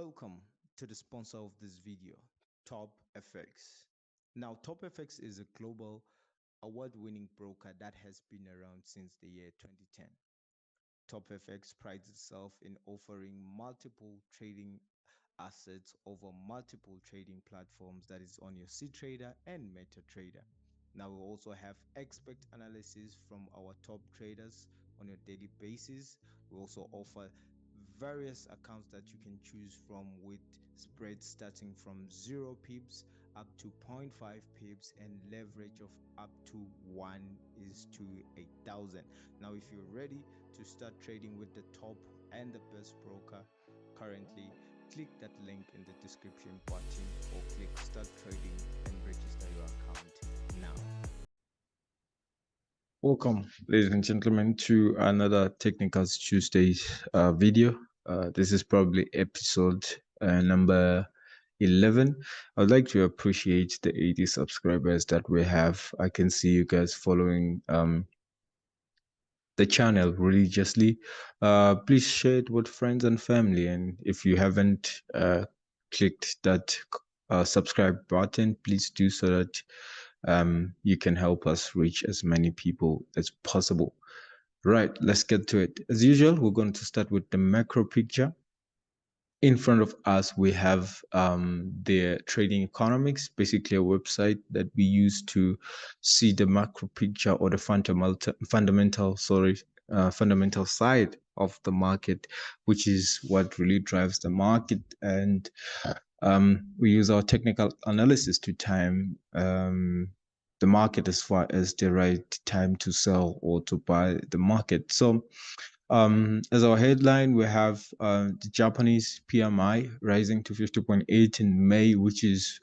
Welcome to the sponsor of this video, Top FX. Now, Top FX is a global award-winning broker that has been around since the year 2010. Top FX prides itself in offering multiple trading assets over multiple trading platforms, that is on your CTrader and MetaTrader. Now we also have expert analysis from our top traders on a daily basis. We also offer various accounts that you can choose from with spreads starting from 0 pips up to 0.5 pips and leverage of up to 1 is to 8,000. Now if you're ready to start trading with the top and the best broker currently, click that link in the description button or click start trading and register your account now. Welcome, ladies and gentlemen, to another Technicals Tuesdays video. This is probably episode number 11. I'd like to appreciate the 80 subscribers that we have. I can see you guys following the channel religiously. Please share it with friends and family. And if you haven't clicked that subscribe button, please do so that you can help us reach as many people as possible. Right, let's get to it. As usual, we're going to start with the macro picture. In front of us, we have the trading economics, basically a website that we use to see the macro picture or the fundamental side of the market, which is what really drives the market. And we use our technical analysis to time the market as far as the right time to sell or to buy the market. So as our headline, we have the Japanese PMI rising to 50.8 in May, which is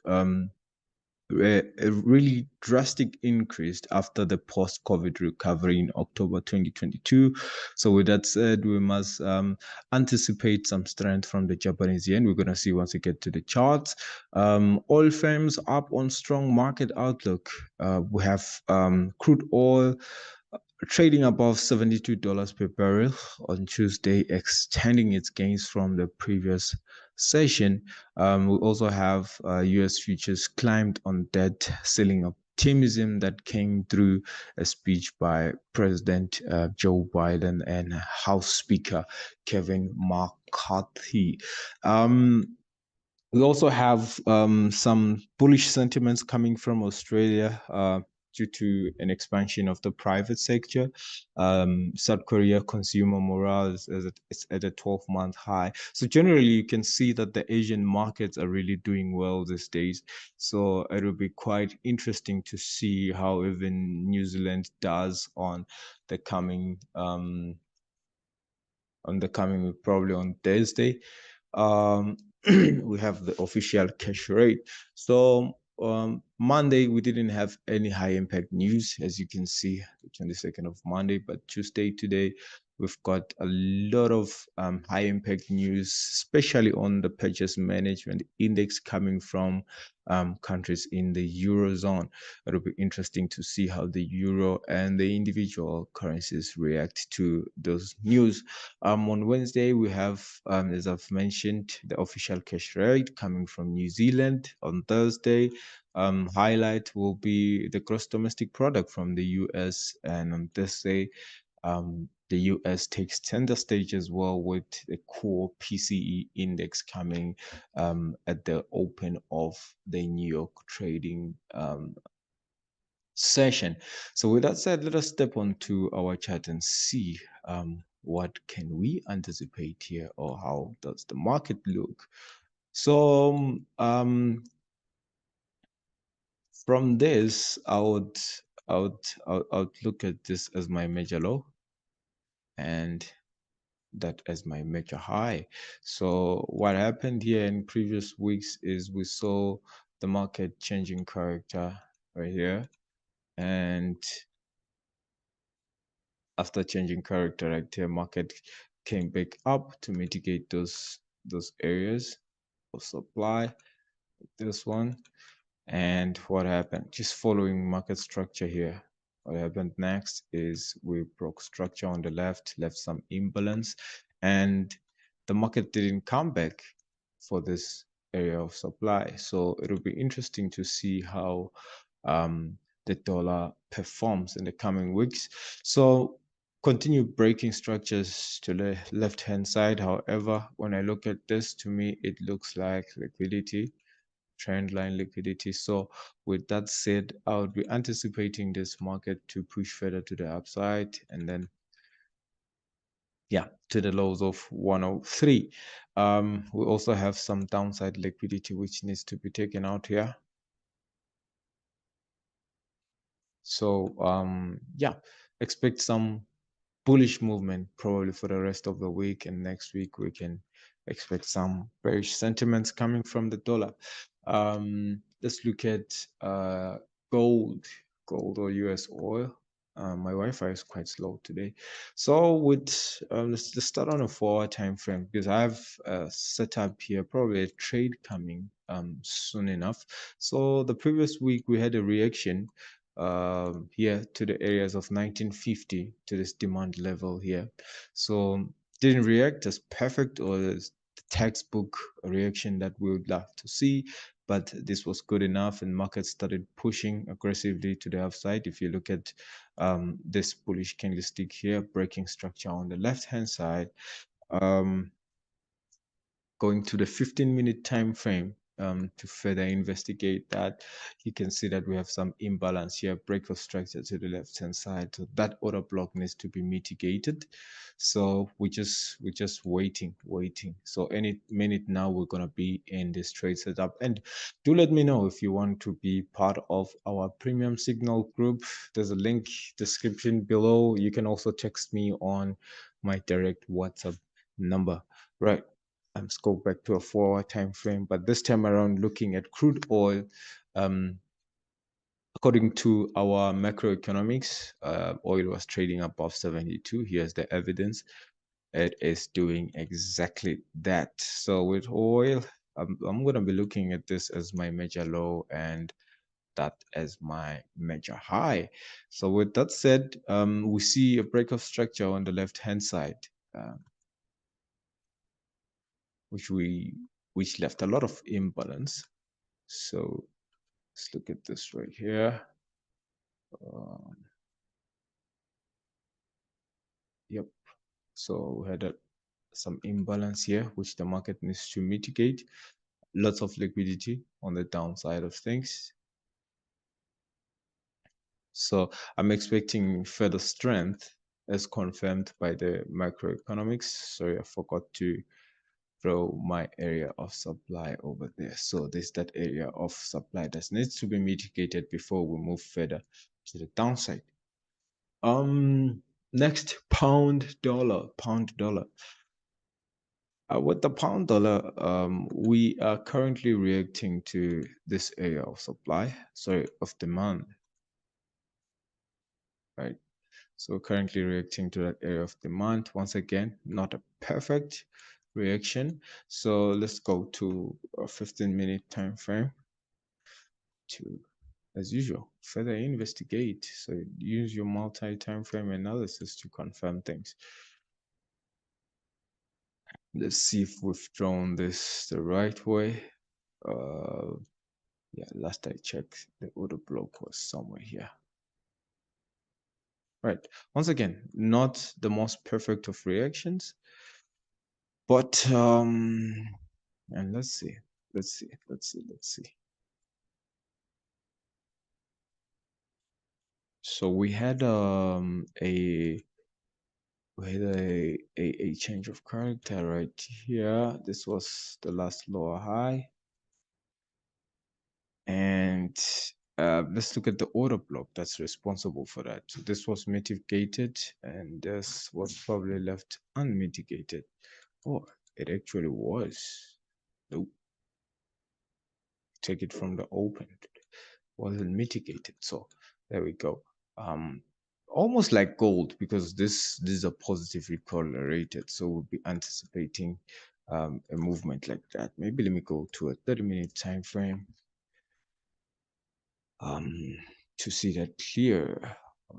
a really drastic increase after the post-COVID recovery in October 2022. So with that said, we must anticipate some strength from the Japanese yen. We're going to see once we get to the charts. Oil firms up on strong market outlook. We have crude oil trading above $72 per barrel on Tuesday, extending its gains from the previous session. We also have US futures climbed on debt ceiling optimism that came through a speech by President Joe Biden and House Speaker Kevin McCarthy. We also have some bullish sentiments coming from Australia due to an expansion of the private sector. South Korea consumer morale is at a 12-month high. So generally, you can see that the Asian markets are really doing well these days. So it will be quite interesting to see how even New Zealand does on the coming probably on Thursday. We have the official cash rate. So Monday, we didn't have any high impact news, as you can see, the 22nd of Monday. But Tuesday, today, we've got a lot of high impact news, especially on the purchase management index coming from countries in the Eurozone. It'll be interesting to see how the euro and the individual currencies react to those news. On Wednesday, we have, as I've mentioned, the official cash rate coming from New Zealand. On Thursday, highlight will be the gross domestic product from the US, and on Thursday, the US takes center stage as well with the core PCE index coming at the open of the New York trading session. So with that said, let us step onto our chart and see what can we anticipate here, or how does the market look. So from this, I would look at this as my major low and that as my major high. So what happened here in previous weeks is we saw the market changing character right here, and after changing character right here, market came back up to mitigate those areas of supply, this one. And what happened, just following market structure here, what happened next is we broke structure on the left some imbalance, and the market didn't come back. for this area of supply. So it'll be interesting to see how the dollar performs in the coming weeks. So continue breaking structures to the left hand side. However, when I look at this, to me, it looks like liquidity, trend line liquidity. So with that said, I would be anticipating this market to push further to the upside, and then yeah, to the lows of 103. We also have some downside liquidity which needs to be taken out here. So yeah, expect some bullish movement probably for the rest of the week, and next week we can expect some bearish sentiments coming from the dollar. Let's look at gold, gold or US oil. My Wi-Fi is quite slow today. So with let's start on a 4-hour time frame, because I have set up here probably a trade coming soon enough. So the previous week we had a reaction here to the areas of 1950, to this demand level here. So didn't react as perfect or as the textbook reaction that we would love to see, but this was good enough, and markets started pushing aggressively to the upside. If you look at this bullish candlestick here, breaking structure on the left hand side, um, going to the 15-minute time frame to further investigate that, you can see that we have some imbalance here, break of structure to the left hand side. So that order block needs to be mitigated. So we're just waiting. So any minute now we're gonna be in this trade setup. And do let me know if you want to be part of our premium signal group. There's a link description below. You can also text me on my direct WhatsApp number. Right. Let's go back to a 4-hour time frame, but this time around looking at crude oil. According to our macroeconomics, oil was trading above 72. Here's the evidence. It is doing exactly that. So with oil, I'm going to be looking at this as my major low and that as my major high. So with that said, we see a break of structure on the left hand side. Which we which left a lot of imbalance. So let's look at this right here. Um, yep. So we had some imbalance here, which the market needs to mitigate. Lots of liquidity on the downside of things. So I'm expecting further strength as confirmed by the macroeconomics. Sorry, I forgot to throw my area of supply over there. So there's that area of supply that needs to be mitigated before we move further to the downside. Next, pound dollar. With the pound dollar, we are currently reacting to this area of supply, sorry, of demand, right? So currently reacting to that area of demand. Once again, not a perfect reaction. So let's go to a 15-minute time frame to, as usual, further investigate. So use your multi-time frame analysis to confirm things. Let's see if we've drawn this the right way. Yeah, last I checked, the order block was somewhere here. Right. Once again, not the most perfect of reactions, but and let's see. So we had a change of character right here. This was the last lower high. And let's look at the order block that's responsible for that. So this was mitigated and this was probably left unmitigated. Oh, it actually was. Nope. Take it from the open. Wasn't mitigated. So there we go. Almost like gold, because these are positively correlated. So we'll be anticipating a movement like that. Maybe let me go to a 30-minute time frame. To see that clear.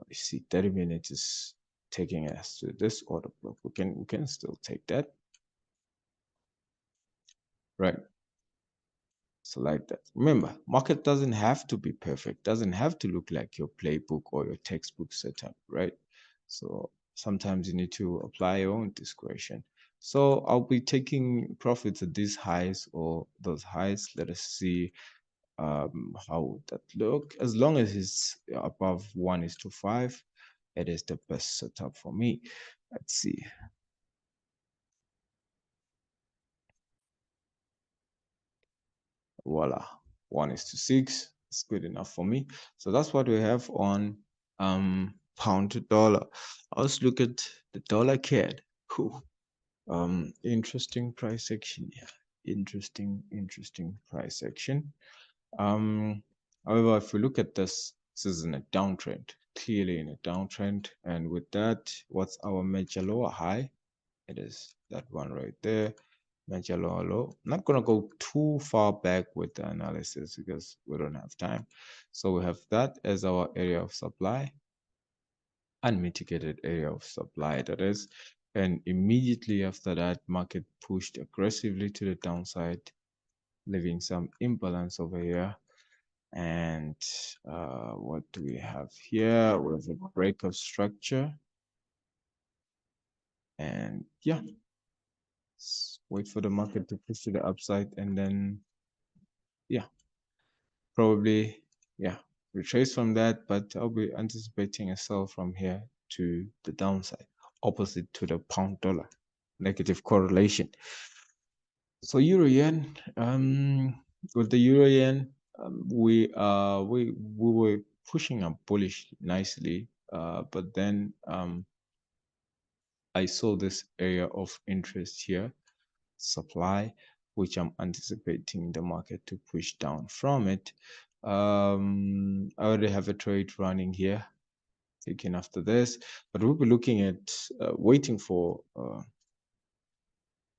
You see 30 minutes is taking us to this order block. We can still take that. right? So like that. Remember, market doesn't have to be perfect, doesn't have to look like your playbook or your textbook setup, right? So sometimes you need to apply your own discretion. So I'll be taking profits at these highs or those highs. Let us see how would that look. As long as it's above 1:5, it is the best setup for me. Let's see. Voila, 1:6 is good enough for me. So that's what we have on pound to dollar. Let's look at the dollar CAD. Whew. Interesting price action here. Interesting price action. Um, However, if we look at this is in a downtrend, clearly in a downtrend. And with that, what's our major lower high? It is that one right there. Major lower low. I'm not gonna go too far back with the analysis because we don't have time. So we have that as our area of supply, unmitigated area of supply that is. And immediately after that, market pushed aggressively to the downside, leaving some imbalance over here. And what do we have here? We have a break of structure. And yeah, wait for the market to push to the upside and then, yeah, probably, yeah, retrace from that. But I'll be anticipating a sell from here to the downside, opposite to the pound dollar, negative correlation. So euro yen, with the euro yen, we were pushing up bullish nicely, but then I saw this area of interest here, supply, which I'm anticipating the market to push down from it. I already have a trade running here, taking after this, but we'll be looking at waiting for a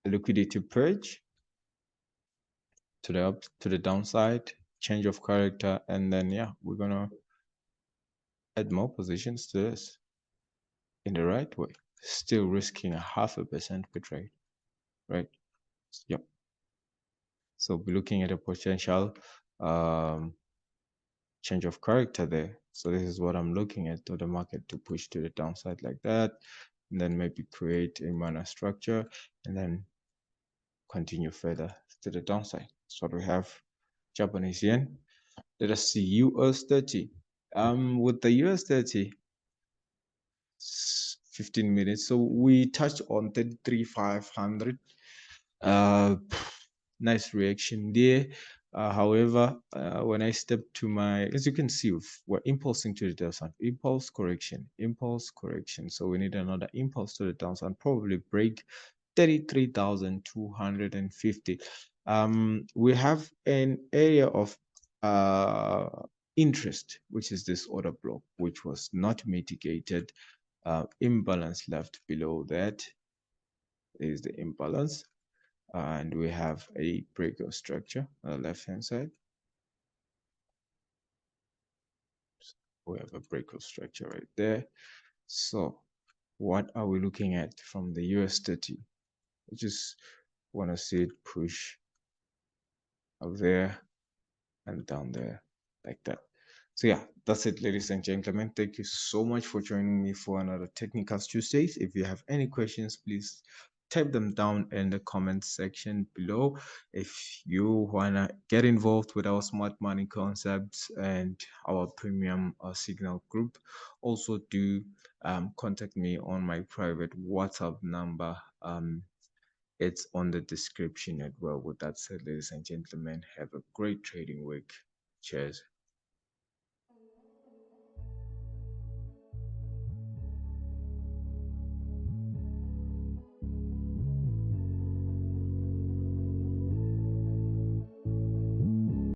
liquidity purge to the up to the downside, change of character, and then yeah, we're gonna add more positions to this in the right way, still risking a 0.5% per trade, right? Yep. So be looking at a potential um, change of character there. So this is what I'm looking at, to the market to push to the downside like that, and then maybe create a mana structure, and then continue further to the downside. That's what we have. Japanese yen. Let us see US 30. With the US 30, 15 minutes. So we touched on 33,500. Uh, nice reaction there. However, when I step to my, as you can see, we're impulsing to the downside. Impulse correction, impulse correction. So we need another impulse to the downside, probably break 33,250. We have an area of interest, which is this order block, which was not mitigated. Imbalance left below that is the imbalance, and we have a breakout structure on the left hand side. We have a breakout structure right there. So what are we looking at from the US 30? We just want to see it push up there and down there like that. So yeah, that's it, ladies and gentlemen. Thank you so much for joining me for another Technical Tuesdays. If you have any questions, please type them down in the comment section below. If you wanna get involved with our smart money concepts and our premium signal group, also do contact me on my private WhatsApp number. It's on the description as well. With that said, ladies and gentlemen, have a great trading week. Cheers.